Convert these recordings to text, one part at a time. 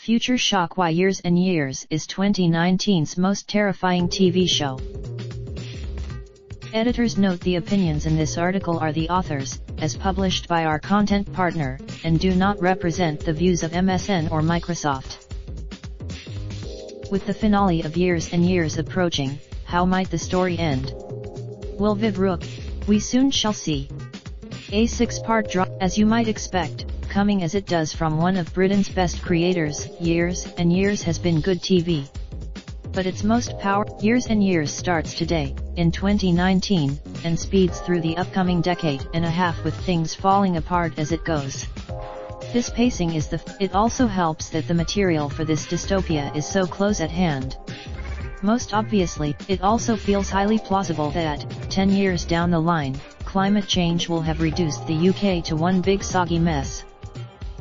Future shock: why Years and Years is 2019's most terrifying TV show. Editors note the opinions in this article are the author's, as published by our content partner, and do not represent the views of MSN or Microsoft. With the finale of Years and Years approaching, how might the story end? Will Viv rook? We soon shall see. A 6-part drama, as you might expect, coming as it does from one of Britain's best creators. Years and Years has been good TV. But its most powerful Years and Years starts today, in 2019, and speeds through the upcoming decade and a half with things falling apart as it goes. This pacing is it also helps that the material for this dystopia is so close at hand. Most obviously, it also feels highly plausible that, 10 years down the line, climate change will have reduced the UK to one big soggy mess.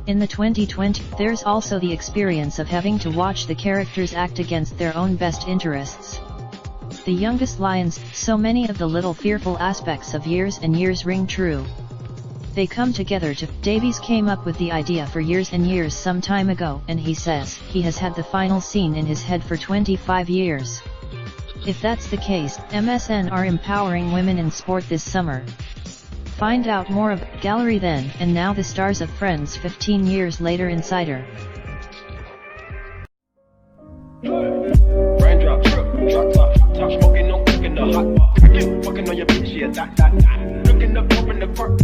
In the 2020, there's also the experience of having to watch the characters act against their own best interests. The youngest lions, so many of the little fearful aspects of Years and Years ring true. They come together to. Davies came up with the idea for Years and Years some time ago, and he says he has had the final scene in his head for 25 years. If that's the case, MSN are empowering women in sport this summer. Find out more of Gallery Then and Now, the stars of Friends 15 years later. Insider. Raindrop, drop top smoking, no cooking the hot pot. Fucking on your bitch, yeah, that. Looking up, open the park,